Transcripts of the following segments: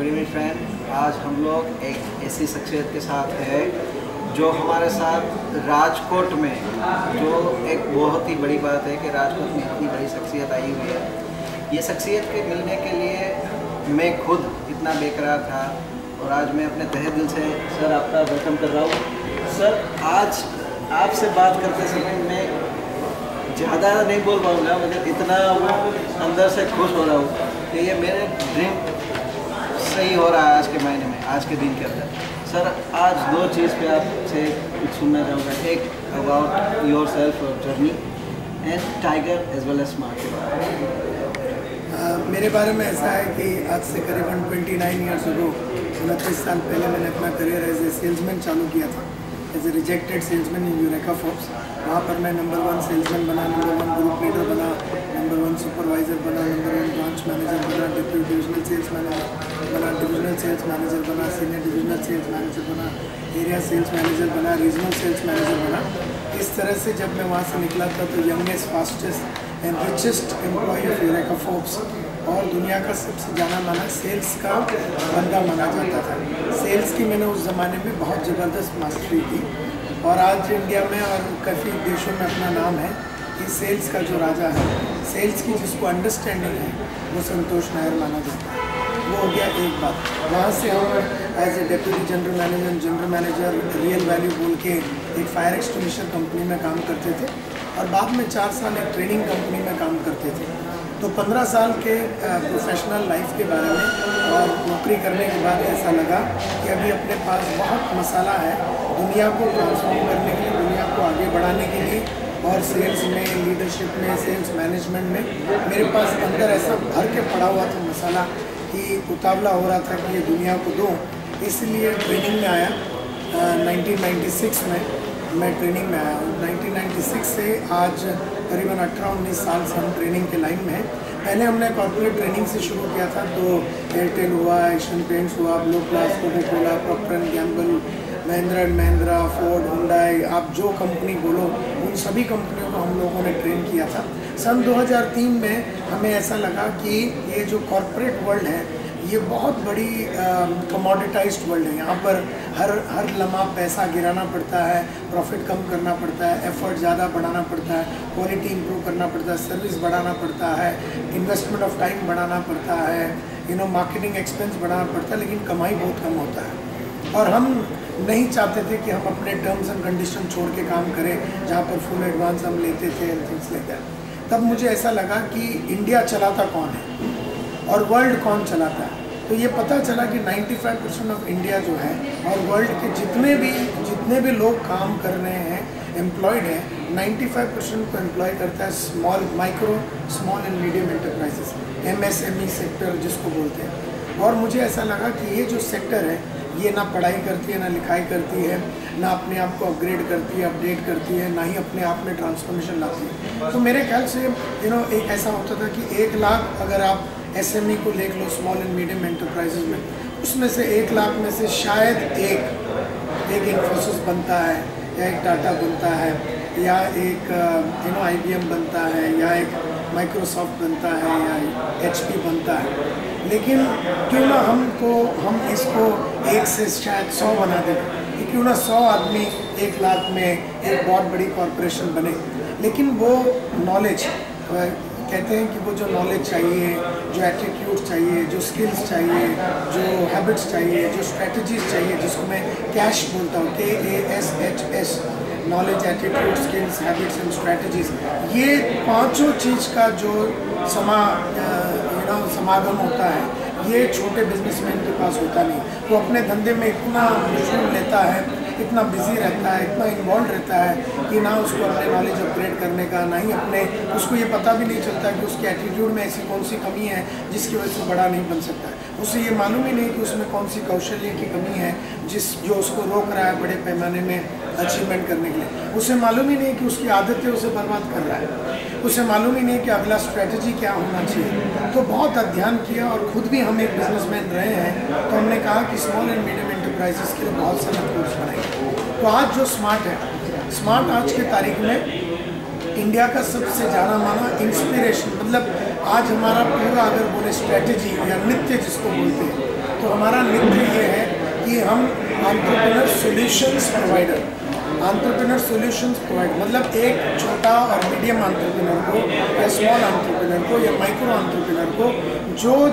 Good evening friend. आज हम लोग एक ऐसी शख्सियत के साथ है जो हमारे साथ राजकोट में, जो एक बहुत ही बड़ी बात है कि राजकोट में इतनी बड़ी शख्सियत आई हुई है। ये शख्सियत के मिलने के लिए मैं खुद इतना बेकरार था और आज मैं अपने तहे दिल से सर आपका वेलकम कर रहा हूँ। सर, आज आपसे बात करते समय मैं ज़्यादा नहीं बोल पाऊँगा, मगर इतना अंदर से खुश हो रहा हूँ कि ये मेरे ड्रीम सही हो रहा है आज के महीने में, आज के दिन के अंदर। सर, आज दो चीज़ पे आपसे कुछ सुनना चाहूँगा। एक अबाउट योर सेल्फ और journey and tiger as well as smart के बारे मेरे बारे में ऐसा है कि आज से करीबन 29 ईयर्स अगो, 29 साल पहले मैंने अपना करियर एज ए सेल्समैन चालू किया था, as a rejected salesman in Eureka Forbes. वहाँ पर मैं नंबर 1 सेल्समैन बना, नंबर 1 ग्रुप लीडर बना, नंबर 1 सुपरवाइज़र बना, नंबर 1 ब्रांच मैनेजर बना, डिप्टी डिविजनल सेल्स मैनेजर बना, डिविजनल सेल्स मैनेजर बना, सीनियर डिविजनल सेल्स मैनेजर बना, एरिया सेल्स मैनेजर बना, रीजनल सेल्स मैनेजर बना। इस तरह से जब मैं वहाँ से निकला था तो youngest, fastest and richest employee of Eureka Forbes और दुनिया का सबसे जाना माना सेल्स का बंदा माना जाता था। सेल्स की मैंने उस ज़माने में बहुत ज़बरदस्त मास्टरी की और आज इंडिया में और काफ़ी देशों में अपना नाम है कि सेल्स का जो राजा है, सेल्स की जिसको अंडरस्टैंडिंग है, वो संतोष नायर माना जाता है। वो हो गया एक बात। वहाँ से हम as a deputy general manager real value बोल के एक फायर एक्सटिंग्विशर कंपनी में काम करते थे और बाद में 4 साल एक ट्रेनिंग कंपनी में काम करते थे। तो 15 साल के प्रोफेशनल लाइफ के बारे में और नौकरी करने के बाद ऐसा लगा कि अभी अपने पास बहुत मसाला है दुनिया को ट्रांसफॉर्म करने के लिए, दुनिया को आगे बढ़ाने के लिए, और सेल्स में, लीडरशिप में, सेल्स मैनेजमेंट में मेरे पास अंदर ऐसा भर के पड़ा हुआ था मसाला कि उतावला हो रहा था कि ये दुनिया को दूँ। इसलिए ट्रेनिंग में आया। 1996 में मैं ट्रेनिंग में आया हूँ। 1996 से आज करीबन 18-19 साल से हम ट्रेनिंग के लाइन में हैं। पहले हमने कॉर्पोरेट ट्रेनिंग से शुरू किया था, तो एयरटेल हुआ, एशियन पेंट्स हुआ, blue class, Coca Cola, Procter and Gamble, Mahindra and Mahindra, Ford, Hyundai, आप जो कंपनी बोलो उन सभी कंपनियों को हम लोगों ने ट्रेन किया था। सन 2003 में हमें ऐसा लगा कि ये जो कॉर्पोरेट वर्ल्ड है ये बहुत बड़ी कमोडिटाइज्ड वर्ल्ड है। यहाँ पर हर लम्हा पैसा गिराना पड़ता है, प्रॉफिट कम करना पड़ता है, एफर्ट ज़्यादा बढ़ाना पड़ता है, क्वालिटी इंप्रूव करना पड़ता है, सर्विस बढ़ाना पड़ता है, इन्वेस्टमेंट ऑफ टाइम बढ़ाना पड़ता है, मार्केटिंग एक्सपेंस बढ़ाना पड़ता है, लेकिन कमाई बहुत कम होता है। और हम नहीं चाहते थे कि हम अपने टर्म्स एंड कंडीशन छोड़ के काम करें जहाँ पर फुल एडवांस हम लेते थे एंड थिंग्स लाइक दैट। तब मुझे ऐसा लगा कि इंडिया चलाता कौन है और वर्ल्ड कौन चलाता है। तो ये पता चला कि 95% ऑफ इंडिया जो है और वर्ल्ड के जितने भी लोग काम कर रहे हैं, एम्प्लॉयड हैं, 95% को एम्प्लॉय करता है small and medium enterprises, MSME sector जिसको बोलते हैं। और मुझे ऐसा लगा कि ये जो सेक्टर है ये ना पढ़ाई करती है, ना लिखाई करती है, ना अपने आप को अपग्रेड करती है, अपडेट करती है, ना ही अपने आप में ट्रांसफॉर्मेशन लाती है। तो मेरे ख्याल से एक ऐसा होता था कि 1 लाख अगर आप SME को देख लो, स्मॉल एंड मीडियम एंटरप्राइजेज में, उसमें से 1 लाख में से शायद एक इन्फोसिस बनता है, या एक टाटा बनता है, या एक IBM बनता है, या एक माइक्रोसॉफ्ट बनता है, या HP बनता है। लेकिन क्यों ना हम इसको 1 से शायद 100 बना दें कि क्यों ना 100 आदमी 1 लाख में एक बहुत बड़ी कॉरपोरेशन बने। लेकिन वो नॉलेज, कहते हैं कि वो जो नॉलेज चाहिए, जो एटीट्यूड चाहिए, जो स्किल्स चाहिए, जो हैबिट्स चाहिए, जो स्ट्रेटजीज चाहिए, जिसको मैं कैश बोलता हूँ, KASHS, knowledge, attitude, skills, habits and strategies, ये 5 चीज़ का जो समागम होता है, ये छोटे बिजनेसमैन के पास होता नहीं। वो अपने धंधे में इतना मशगूल लेता है, इतना बिजी रहता है, इतना इन्वॉल्व रहता है कि ना उसको अपने नॉलेज अपग्रेड करने का, ना ही उसको ये पता भी नहीं चलता कि उसके एटीट्यूड में ऐसी कौन सी कमी है जिसकी वजह से बड़ा नहीं बन सकता है। उसे ये मालूम ही नहीं कि उसमें कौन सी कौशल्य की कमी है जो उसको रोक रहा है बड़े पैमाने में अचीवमेंट करने के लिए। उसे मालूम ही नहीं कि उसकी आदतें उसे बर्बाद कर रहा है। उसे मालूम ही नहीं कि अगला स्ट्रेटजी क्या होना चाहिए। तो बहुत अध्ययन किया और खुद भी हम एक बिजनेसमैन रहे हैं, तो हमने कहा कि स्मॉल एंड मीडियम एंटरप्राइजेस के लिए बहुत सारे कोर्स बनाए। तो आज जो स्मार्ट आज की तारीख में इंडिया का सबसे जाना माना इंस्पिरेशन, मतलब आज हमारा पूरा अगर बोले स्ट्रेटजी या नृत्य जिसको बोलते हैं, तो हमारा नित्य ये है कि हम entrepreneur solutions provider, entrepreneur solutions provide मतलब एक छोटा और मीडियम एंटरप्रेन्योर को या स्मॉल एंटरप्रेन्योर को या माइक्रो एंटरप्रेन्योर को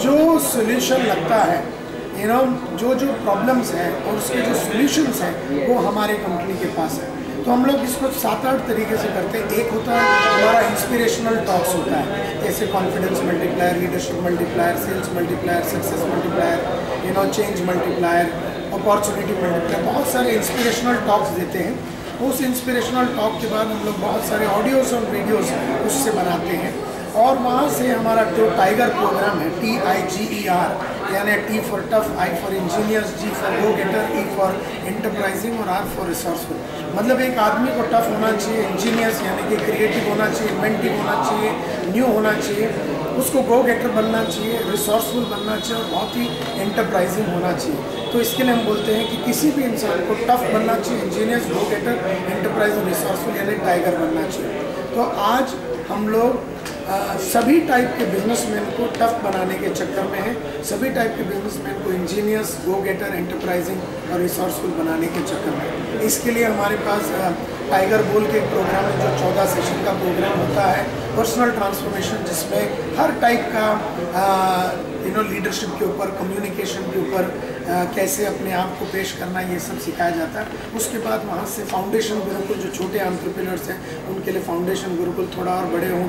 जो सॉल्यूशन लगता है, जो प्रॉब्लम्स हैं और उसके जो सॉल्यूशंस हैं वो हमारे कंपनी के पास है। तो हम लोग इसको 7-8 तरीके से करते हैं। एक होता है हमारा इंस्पिरेशनल टॉक्स होता है, जैसे confidence multiplier, leadership multiplier, sales multiplier, success multiplier, change multiplier, opportunity multiplier, बहुत सारे इंस्पिरेशनल टॉक्स देते हैं। उस इंस्पिरेशनल टॉक के बाद हम लोग बहुत सारे ऑडियोज़ और वीडियोज़ उससे बनाते हैं और वहाँ से हमारा जो टाइगर प्रोग्राम है TIGER, यानी T for tough, I for engineers, G for go getter, E for enterprising और R फॉर रिसोर्सफुल। मतलब एक आदमी को टफ होना चाहिए, इंजीनियर्स यानी कि क्रिएटिव होना चाहिए, इन्वेंटिव होना चाहिए, न्यू होना चाहिए, उसको गो गेटर बनना चाहिए, रिसोर्सफुल बनना चाहिए और बहुत ही एंटरप्राइजिंग होना चाहिए। तो इसके लिए हम बोलते हैं कि किसी भी इंसान को टफ बनना चाहिए, इंजीनियर्स, गो गेटर, एंटरप्राइजिंग, रिसोर्सफुल यानी टाइगर बनना चाहिए। तो आज हम लोग सभी टाइप के बिजनेसमैन को टफ बनाने के चक्कर में है, सभी टाइप के बिजनेसमैन को इंजीनियर्स, गो गेटर, एंटरप्राइजिंग और रिसोर्सफुल बनाने के चक्कर में। इसके लिए हमारे पास टाइगर बोल के एक प्रोग्राम है जो 14 सेशन का प्रोग्राम होता है, पर्सनल ट्रांसफॉर्मेशन, जिसमें हर टाइप का लीडरशिप के ऊपर, कम्युनिकेशन के ऊपर, कैसे अपने आप को पेश करना, ये सब सिखाया जाता है। उसके बाद वहाँ से फाउंडेशन गुरुकुल, जो छोटे एंटरप्रेन्योर्स हैं उनके लिए फाउंडेशन गुरुकुल, थोड़ा और बड़े हो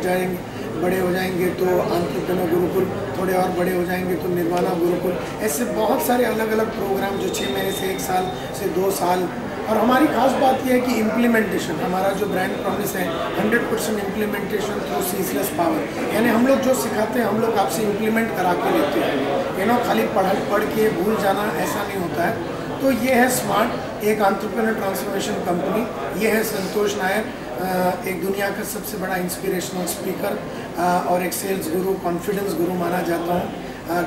जाएंगे तो एंटरप्रेन्योर गुरुकुल, थोड़े और बड़े हो जाएंगे तो निर्वाणा गुरुकुल। ऐसे बहुत सारे अलग अलग प्रोग्राम जो 6 महीने से 1 साल से 2 साल। और हमारी खास बात यह है कि इम्प्लीमेंटेशन, हमारा जो ब्रांड प्रॉमिस है 100% इम्प्लीमेंटेशन थ्रू सीजलेस पावर, यानी हम लोग जो सिखाते हैं हम लोग आपसे इम्प्लीमेंट करा के लेते हैं, खाली पढ़ के भूल जाना ऐसा नहीं होता है। तो ये है स्मार्ट, एक एंटरप्रेन्योर ट्रांसफॉर्मेशन कंपनी। ये है संतोष नायर, एक दुनिया का सबसे बड़ा इंस्पिरेशनल स्पीकर और एक सेल्स गुरु, कॉन्फिडेंस गुरु माना जाता हूँ।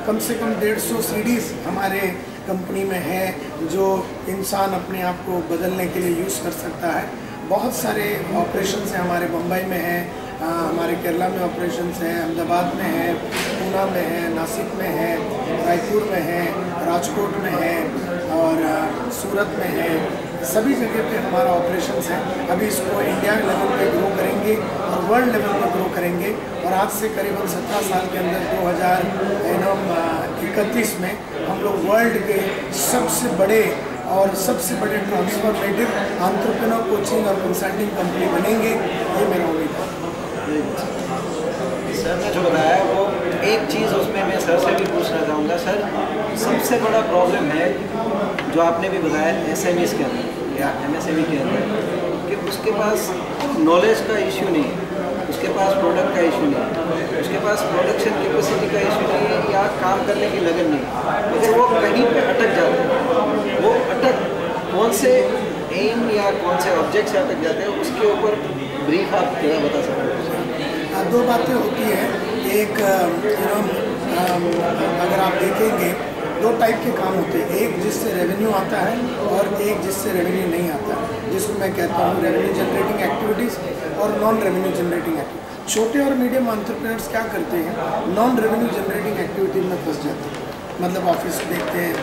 कम से कम 150 सीडीज़ हमारे कंपनी में है जो इंसान अपने आप को बदलने के लिए यूज़ कर सकता है। बहुत सारे ऑपरेशंस हैं हमारे, मुंबई में है, हमारे केरला में ऑपरेशंस हैं, अहमदाबाद में है, पूना में है, नासिक में है, रायपुर में है, राजकोट में है और सूरत में है। सभी जगह पे हमारा ऑपरेशंस है। अभी इसको इंडिया लेवल पे ग्रो करेंगे और वर्ल्ड लेवल पे ग्रो करेंगे और आज से करीबन 17 साल के अंदर 2031 में हम लोग वर्ल्ड के सबसे बड़े ट्रांसफॉर्मेटिव एंटरप्रेन्योर कोचिंग और कंसल्टिंग कंपनी बनेंगे, ये मेरा उम्मीद है। सर ने जो बताया वो एक चीज़ उसमें मैं सर से भी पूछना चाहूँगा। सर, सबसे बड़ा प्रॉब्लम है जो आपने भी बताया SMEs के अंदर या MSME के अंदर कि उसके पास नॉलेज का इश्यू नहीं है, उसके पास प्रोडक्ट का इशू नहीं है, उसके पास प्रोडक्शन कैपेसिटी का इशू नहीं है या काम करने की लगन नहीं है, मगर वो कहीं पे अटक जाते हैं। वो अटक कौन से एम या कौन से ऑब्जेक्ट से अटक जाते हैं, उसके ऊपर ब्रीफ आप थोड़ा बता सकते हैं? 2 बातें होती हैं। एक अगर आप देखेंगे 2 टाइप के काम होते हैं, एक जिससे रेवेन्यू आता है और एक जिससे रेवेन्यू नहीं आता है, जिसको मैं कहता हूँ रेवेन्यू जनरेटिंग एक्टिविटीज़ और नॉन रेवेन्यू जनरेटिंग एक्टिविटीज। छोटे और मीडियम एंटरप्रेन्योर्स क्या करते हैं, नॉन रेवेन्यू जनरेटिंग एक्टिविटीज में फंस जाते हैं। मतलब ऑफिस देखते हैं,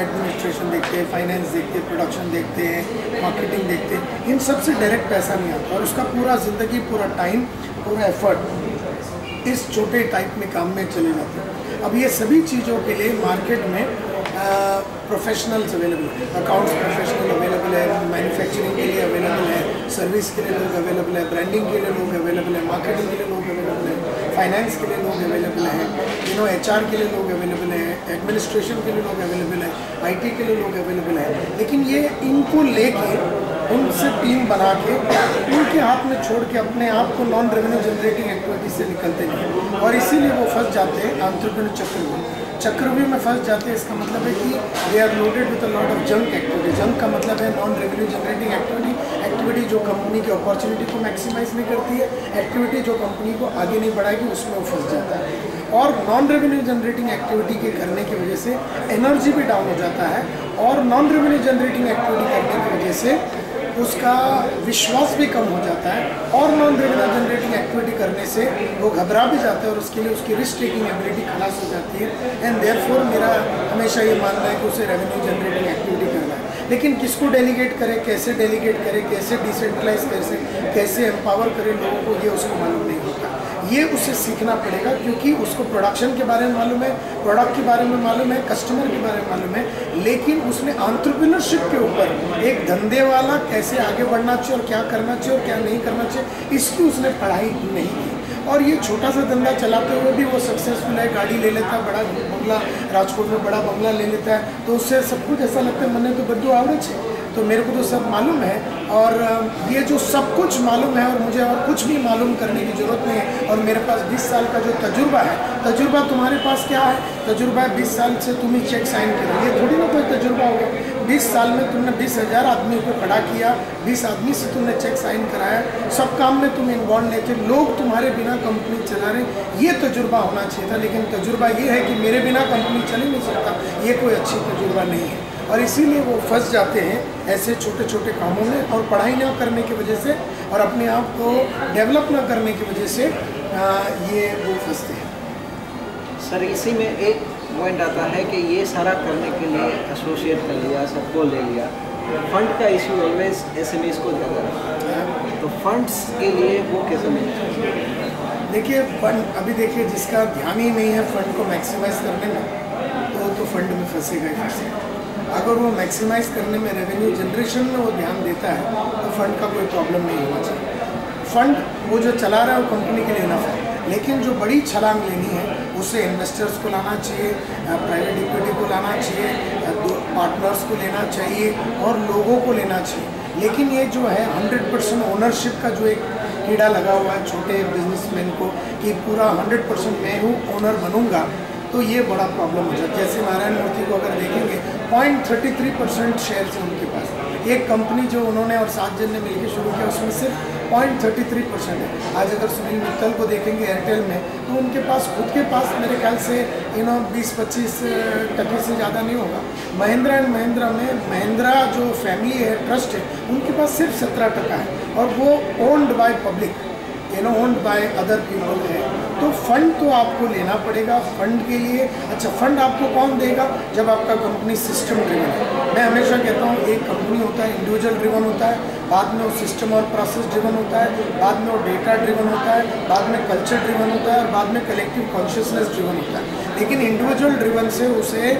एडमिनिस्ट्रेशन देखते हैं, फाइनेंस देखते हैं, प्रोडक्शन देखते हैं, मार्केटिंग देखते हैं, इन सब से डायरेक्ट पैसा नहीं आता और उसका पूरा ज़िंदगी, पूरा टाइम, पूरा एफर्ट इस छोटे टाइप में काम में चले जाते हैं। अब ये सभी चीज़ों के लिए मार्केट में प्रोफेशनल्स अवेलेबल है, अकाउंट्स प्रोफेशनल अवेलेबल है, मैन्युफैक्चरिंग के लिए अवेलेबल है, सर्विस के लिए लोग अवेलेबल है, ब्रांडिंग के लिए लोग अवेलेबल है, मार्केटिंग के लिए लोग अवेलेबल है, फाइनेंस के लिए लोग अवेलेबल हैं, HR के लिए लोग अवेलेबल है, एडमिनिस्ट्रेशन के लिए लोग अवेलेबल है, IT के लिए लोग अवेलेबल है। लेकिन ये इनको लेके उनसे टीम बना के उनके हाथ में छोड़ के अपने आप को नॉन रेवेन्यू जनरेटिंग एक्टिविटी से निकलते नहीं और इसीलिए वो फंस जाते हैं एंटरप्रेन्योर चक्रव्यूह में फंस जाते हैं। इसका मतलब है कि they are loaded with a lot of junk activity. Junk का मतलब है नॉन रेवेन्यू जनरेटिंग एक्टिविटी जो कंपनी की अपॉर्चुनिटी को मैक्सिमाइज नहीं करती है, एक्टिविटी जो कंपनी को आगे नहीं बढ़ाएगी, उसमें वो फंस जाता है। और नॉन रेवेन्यू जनरेटिंग एक्टिविटी के करने की वजह से एनर्जी भी डाउन हो जाता है और नॉन रेवेन्यू जनरेटिंग एक्टिविटी करने की वजह से उसका विश्वास भी कम हो जाता है और नॉन रेवेन्यू जनरेटिंग एक्टिविटी करने से वो घबरा भी जाता है और उसके लिए उसकी रिस्क टेकिंग एबिलिटी खलास हो जाती है। एंड देयरफॉर मेरा हमेशा ये मानना है कि उसे रेवेन्यू जनरेटिंग एक्टिविटी करना है। लेकिन किसको डेलीगेट करे, कैसे डेलीगेट करे, कैसे डिसेंट्रलाइज कैसे एम्पावर करे लोगों को, ये उसको मालूम नहीं होता। ये उसे सीखना पड़ेगा क्योंकि उसको प्रोडक्शन के बारे में मालूम है, प्रोडक्ट के बारे में मालूम है, कस्टमर के बारे में मालूम है, लेकिन उसने एंटरप्रेन्योरशिप के ऊपर एक धंधे वाला कैसे आगे बढ़ना चाहिए और क्या करना चाहिए और क्या नहीं करना चाहिए, इसकी उसने पढ़ाई नहीं की। और ये छोटा सा धंधा चलाते हुए भी वो सक्सेसफुल है, गाड़ी ले लेता है, बड़ा बंगला, राजकोट में बड़ा बंगला ले लेता है, तो उससे सब कुछ ऐसा लगता है मैंने तो बद्दू आवरेज है। तो मेरे को तो सब मालूम है और ये जो सब कुछ मालूम है और मुझे और कुछ भी मालूम करने की ज़रूरत नहीं है। और मेरे पास 20 साल का जो तजुर्बा है, तजुर्बा तुम्हारे पास क्या है? तजुर्बा है 20 साल से तुम ही चेक साइन करो, ये थोड़ी ना कोई तजुर्बा होगा। 20 साल में तुमने 20,000 आदमी को खड़ा किया, 20 आदमी से तुमने चेक साइन कराया, सब काम में तुम इन्वॉल्व नहीं थे, लोग तुम्हारे बिना कंपनी चला रहे, ये तजुर्बा होना चाहिए था। लेकिन तजुर्बा ये है कि मेरे बिना कंपनी चल ही नहीं सकता, ये कोई अच्छी तजुर्बा नहीं है। और इसीलिए वो फंस जाते हैं ऐसे छोटे छोटे कामों में और पढ़ाई ना करने की वजह से और अपने आप को डेवलप ना करने की वजह से ये वो फंसते हैं। सर इसी में एक पॉइंट आता है कि ये सारा करने के लिए एसोसिएट कर लिया, सबको ले लिया, फंड का इशू ऑलवेज एसएमईज को ज़्यादा है, तो फंड्स के लिए वो कैसे मिलते? देखिए फंड, अभी देखिए जिसका ध्यान ही नहीं है फंड को मैक्सिमाइज करने में, तो फंड में फंसेगा ही फंसेगा। अगर वो मैक्सिमाइज करने में, रेवेन्यू जनरेशन में वो ध्यान देता है तो फंड का कोई प्रॉब्लम नहीं होना चाहिए। फंड वो जो चला रहा है वो कंपनी के लिए इनफ है, लेकिन जो बड़ी छलांग लेनी है उसे इन्वेस्टर्स को लाना चाहिए, प्राइवेट इक्विटी को लाना चाहिए, पार्टनर्स को लेना चाहिए और लोगों को लेना चाहिए। लेकिन ये जो है 100% ओनरशिप का जो एक कीड़ा लगा हुआ है छोटे बिजनेसमैन को कि पूरा 100% मैं हूँ ओनर बनूंगा, तो ये बड़ा प्रॉब्लम हो जाता है। जैसे नारायण मूर्ति को अगर देखेंगे 0.33% शेयर है उनके पास। एक कंपनी जो उन्होंने और 7 जन ने मिलकर शुरू किया उसमें सिर्फ 0.33% है। आज अगर सुनील मित्तल को देखेंगे एयरटेल में, तो उनके पास खुद के पास मेरे ख्याल से 20-25% से ज़्यादा नहीं होगा। महिंद्रा एंड महिंद्रा में महिंद्रा जो फैमिली है, ट्रस्ट है, उनके पास सिर्फ 17% है और वो owned by public, owned by other people है। तो फंड तो आपको लेना पड़ेगा। फंड के लिए अच्छा फंड आपको कौन देगा? जब आपका कंपनी सिस्टम ड्रिवन है। मैं हमेशा कहता हूँ एक कंपनी होता है इंडिविजुअल ड्रिवन होता है, बाद में वो सिस्टम और प्रोसेस ड्रिवन होता है, बाद में वो डेटा ड्रिवन होता है, बाद में कल्चर ड्रिवन होता है और बाद में कलेक्टिव कॉन्शियसनेस ड्रिवन होता है। लेकिन इंडिविजुअल ड्रिवन से उसे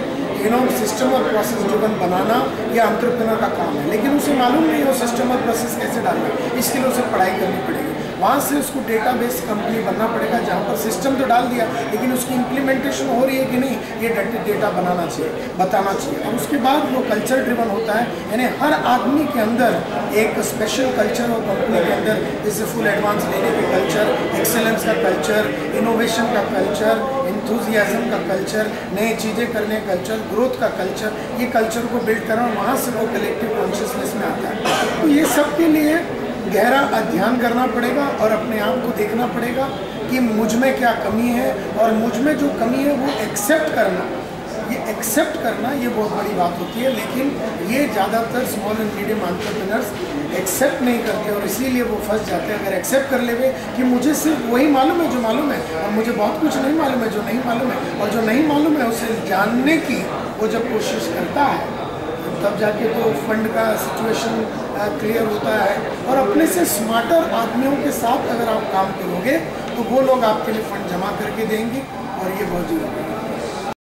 सिस्टम और प्रोसेस ड्रिवन बनाना या एंटरप्रेन्योर का काम है, लेकिन उसे मालूम नहीं हो सिस्टम और प्रोसेस कैसे डालना है। इसके लिए उसे पढ़ाई करनी पड़ेगी। वहाँ से उसको डेटाबेस कंपनी बनना पड़ेगा जहाँ पर सिस्टम तो डाल दिया लेकिन उसकी इम्प्लीमेंटेशन हो रही है कि नहीं, ये डेटा बनाना चाहिए, बताना चाहिए। और उसके बाद वो कल्चर ड्रिवन होता है, यानी हर आदमी के अंदर एक स्पेशल कल्चर और कंपनी के अंदर जैसे फुल एडवांस लेने का कल्चर, एक्सेलेंस का कल्चर, इनोवेशन का कल्चर, एंथुजियाज्म का कल्चर, नई चीज़ें करने का कल्चर, ग्रोथ का कल्चर, ये कल्चर को बिल्ड करना, वहाँ से वो कलेक्टिव कॉन्शियसनेस में आता है। तो ये सब के लिए गहरा अध्ययन करना पड़ेगा और अपने आप को देखना पड़ेगा कि मुझ में क्या कमी है और मुझ में जो कमी है वो एक्सेप्ट करना। ये एक्सेप्ट करना ये बहुत बड़ी बात होती है, लेकिन ये ज़्यादातर small and medium entrepreneurs accept नहीं करते और इसीलिए वो फंस जाते हैं। अगर एक्सेप्ट कर लेवे कि मुझे सिर्फ वही मालूम है जो मालूम है और मुझे बहुत कुछ नहीं मालूम है जो नहीं मालूम है, और जो नहीं मालूम है उसे जानने की वो जब कोशिश करता है तब जाके तो फंड का सिचुएशन क्लियर होता है। और अपने से स्मार्टर आदमियों के साथ अगर आप काम करोगे तो वो लोग आपके लिए फंड जमा करके देंगे और ये बहुत जरूरी है।